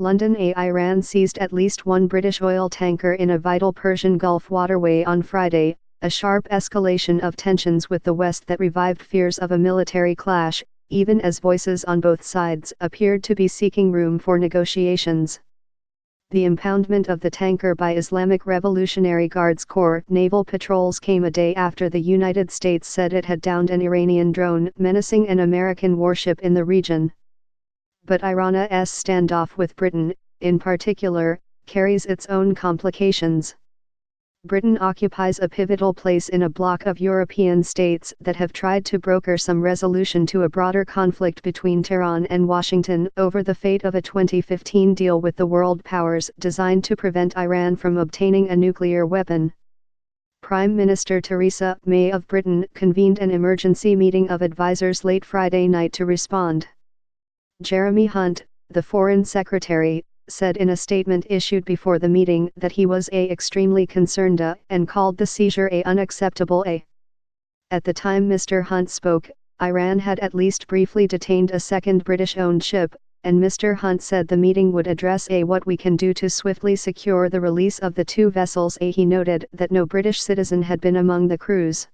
London. Iran seized at least one British oil tanker in a vital Persian Gulf waterway on Friday, a sharp escalation of tensions with the West that revived fears of a military clash, even as voices on both sides appeared to be seeking room for negotiations. The impoundment of the tanker by Islamic Revolutionary Guards Corps naval patrols came a day after the United States said it had downed an Iranian drone menacing an American warship in the region. But Iran's standoff with Britain, in particular, carries its own complications. Britain occupies a pivotal place in a bloc of European states that have tried to broker some resolution to a broader conflict between Tehran and Washington over the fate of a 2015 deal with the world powers designed to prevent Iran from obtaining a nuclear weapon. Prime Minister Theresa May of Britain convened an emergency meeting of advisers late Friday night to respond. Jeremy Hunt, the Foreign Secretary, said in a statement issued before the meeting that he was extremely concerned and called the seizure unacceptable. At the time Mr. Hunt spoke, Iran had at least briefly detained a second British-owned ship, and Mr. Hunt said the meeting would address what we can do to swiftly secure the release of the two vessels. He noted that no British citizen had been among the crews.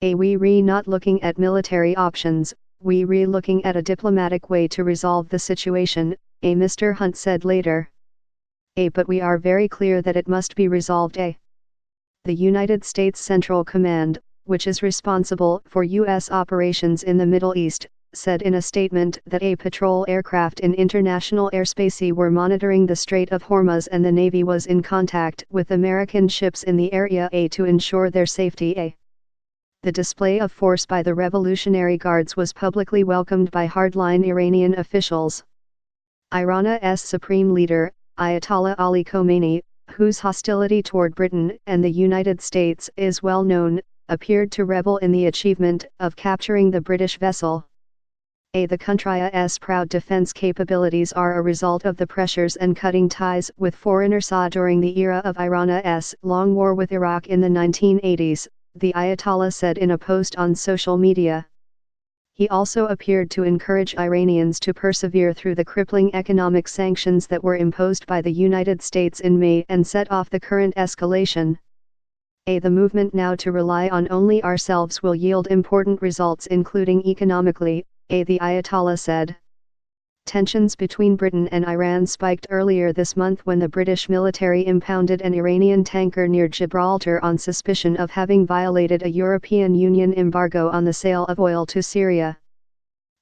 We not looking at military options, we looking at a diplomatic way to resolve the situation, Mr. Hunt said later. But we are very clear that it must be resolved. The United States Central Command, which is responsible for U.S. operations in the Middle East, said in a statement that patrol aircraft in international airspace were monitoring the Strait of Hormuz and the Navy was in contact with American ships in the area to ensure their safety. The display of force by the Revolutionary Guards was publicly welcomed by hardline Iranian officials. Iran's supreme leader, Ayatollah Ali Khomeini, whose hostility toward Britain and the United States is well known, appeared to revel in the achievement of capturing the British vessel. The country's proud defense capabilities are a result of the pressures and cutting ties with foreigners during the era of Iran's long war with Iraq in the 1980s, the Ayatollah said in a post on social media. He also appeared to encourage Iranians to persevere through the crippling economic sanctions that were imposed by the United States in May and set off the current escalation. The movement now to rely on only ourselves will yield important results including economically, the Ayatollah said. Tensions between Britain and Iran spiked earlier this month when the British military impounded an Iranian tanker near Gibraltar on suspicion of having violated a European Union embargo on the sale of oil to Syria.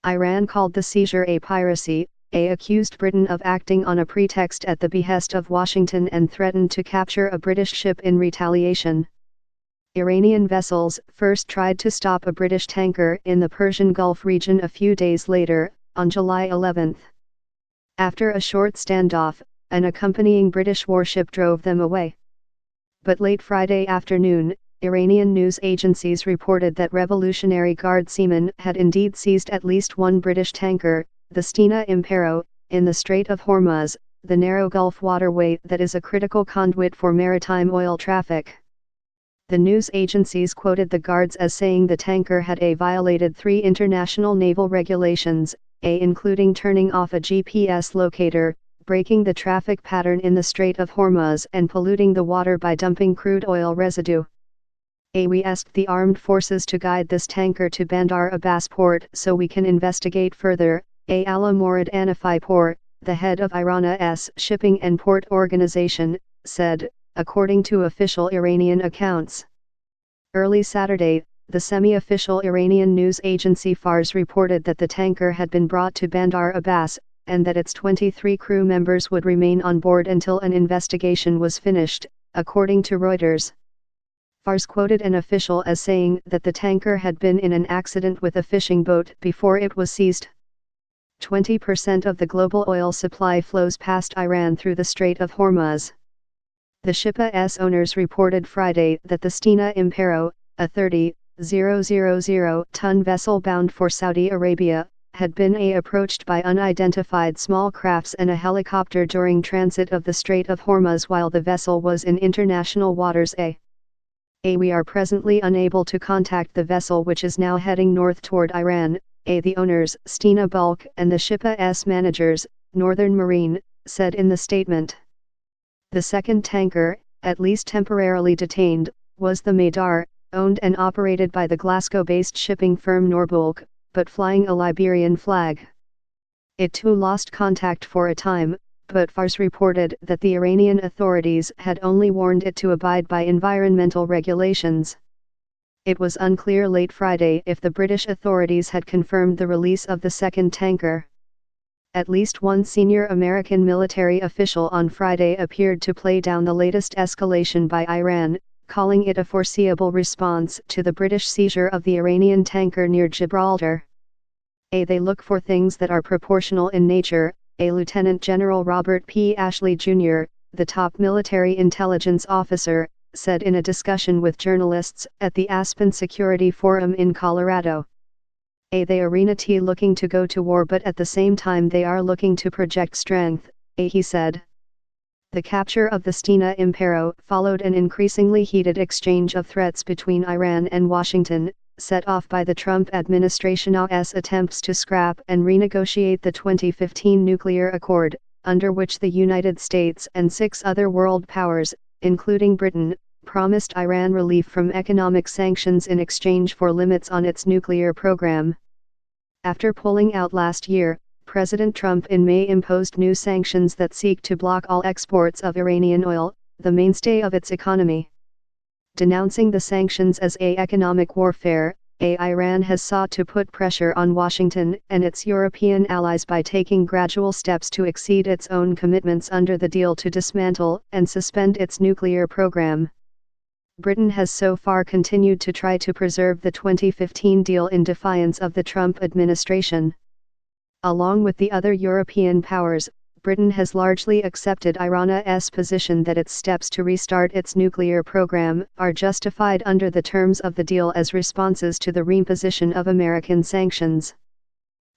Iran called the seizure piracy, accused Britain of acting on a pretext at the behest of Washington and threatened to capture a British ship in retaliation. Iranian vessels first tried to stop a British tanker in the Persian Gulf region a few days later, on July 11. After a short standoff, an accompanying British warship drove them away. But late Friday afternoon, Iranian news agencies reported that Revolutionary Guard seamen had indeed seized at least one British tanker, the Stena Impero, in the Strait of Hormuz, the narrow Gulf waterway that is a critical conduit for maritime oil traffic. The news agencies quoted the guards as saying the tanker had violated 3 international naval regulations, including turning off a GPS locator, breaking the traffic pattern in the Strait of Hormuz and polluting the water by dumping crude oil residue. We asked the armed forces to guide this tanker to Bandar Abbas port so we can investigate further, Ala Morad Anafipour, the head of Iran's shipping and port organization, said, according to official Iranian accounts. Early Saturday, the semi-official Iranian news agency Fars reported that the tanker had been brought to Bandar Abbas, and that its 23 crew members would remain on board until an investigation was finished, according to Reuters. Fars quoted an official as saying that the tanker had been in an accident with a fishing boat before it was seized. 20% of the global oil supply flows past Iran through the Strait of Hormuz. The ship's owners reported Friday that the Stena Impero, a 30,000-ton vessel bound for Saudi Arabia, had been approached by unidentified small crafts and a helicopter during transit of the Strait of Hormuz while the vessel was in international waters. We are presently unable to contact the vessel which is now heading north toward Iran, the owners, Stena Bulk and the ship's managers, Northern Marine, said in the statement. The second tanker, at least temporarily detained, was the Madar, owned and operated by the Glasgow-based shipping firm Norbulk, but flying a Liberian flag. It too lost contact for a time, but Fars reported that the Iranian authorities had only warned it to abide by environmental regulations. It was unclear late Friday if the British authorities had confirmed the release of the second tanker. At least one senior American military official on Friday appeared to play down the latest escalation by Iran, calling it a foreseeable response to the British seizure of the Iranian tanker near Gibraltar. They look for things that are proportional in nature, a Lieutenant General Robert P. Ashley Jr., the top military intelligence officer, said in a discussion with journalists at the Aspen Security Forum in Colorado. They are looking to go to war, but at the same time they are looking to project strength, he said. The capture of the Stena Impero followed an increasingly heated exchange of threats between Iran and Washington, set off by the Trump administration's attempts to scrap and renegotiate the 2015 nuclear accord, under which the United States and 6 other world powers, including Britain, promised Iran relief from economic sanctions in exchange for limits on its nuclear program. After pulling out last year, President Trump in May imposed new sanctions that seek to block all exports of Iranian oil, the mainstay of its economy. Denouncing the sanctions as economic warfare, Iran has sought to put pressure on Washington and its European allies by taking gradual steps to exceed its own commitments under the deal to dismantle and suspend its nuclear program. Britain has so far continued to try to preserve the 2015 deal in defiance of the Trump administration. Along with the other European powers, Britain has largely accepted Iran's position that its steps to restart its nuclear program are justified under the terms of the deal as responses to the reimposition of American sanctions.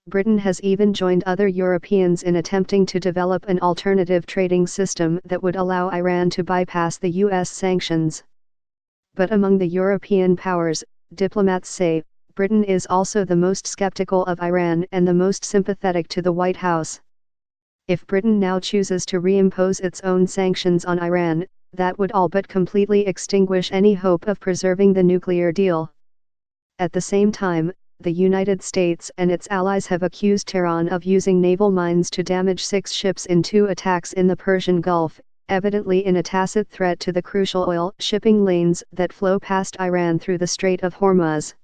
Britain has even joined other Europeans in attempting to develop an alternative trading system that would allow Iran to bypass the U.S. sanctions. But among the European powers, diplomats say, Britain is also the most skeptical of Iran and the most sympathetic to the White House. If Britain now chooses to reimpose its own sanctions on Iran, that would all but completely extinguish any hope of preserving the nuclear deal. At the same time, the United States and its allies have accused Tehran of using naval mines to damage 6 ships in 2 attacks in the Persian Gulf, evidently in a tacit threat to the crucial oil shipping lanes that flow past Iran through the Strait of Hormuz.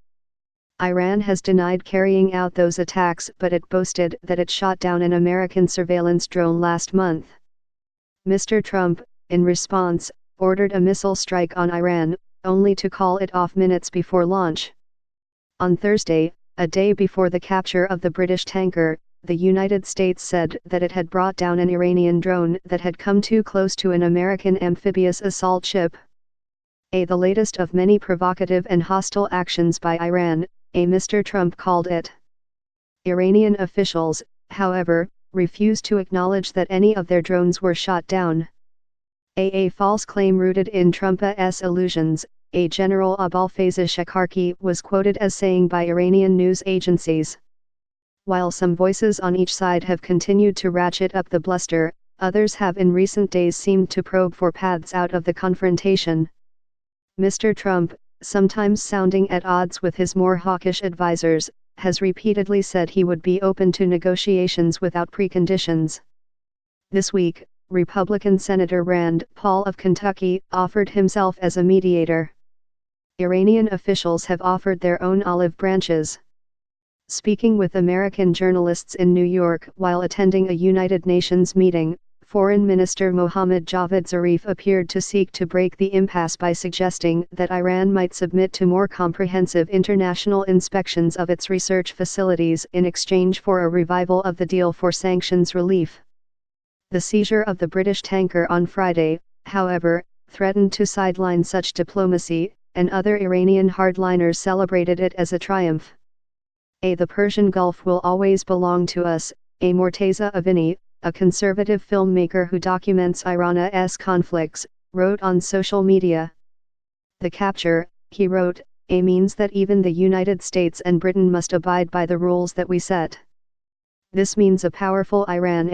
Iran has denied carrying out those attacks, but it boasted that it shot down an American surveillance drone last month. Mr. Trump, in response, ordered a missile strike on Iran, only to call it off minutes before launch. On Thursday, a day before the capture of the British tanker, the United States said that it had brought down an Iranian drone that had come too close to an American amphibious assault ship. The latest of many provocative and hostile actions by Iran, Mr. Trump called it. Iranian officials, however, refused to acknowledge that any of their drones were shot down. A false claim rooted in Trump's illusions, General Abolfazl Shakarki was quoted as saying by Iranian news agencies. While some voices on each side have continued to ratchet up the bluster, others have in recent days seemed to probe for paths out of the confrontation. Mr. Trump, sometimes sounding at odds with his more hawkish advisers, has repeatedly said he would be open to negotiations without preconditions. This week, Republican Senator Rand Paul of Kentucky offered himself as a mediator. Iranian officials have offered their own olive branches. Speaking with American journalists in New York while attending a United Nations meeting, Foreign Minister Mohammad Javad Zarif appeared to seek to break the impasse by suggesting that Iran might submit to more comprehensive international inspections of its research facilities in exchange for a revival of the deal for sanctions relief. The seizure of the British tanker on Friday, however, threatened to sideline such diplomacy, and other Iranian hardliners celebrated it as a triumph. The Persian Gulf will always belong to us, Morteza Avini, a conservative filmmaker who documents Iran's conflicts, wrote on social media. The capture, he wrote, means that even the United States and Britain must abide by the rules that we set. This means a powerful Iran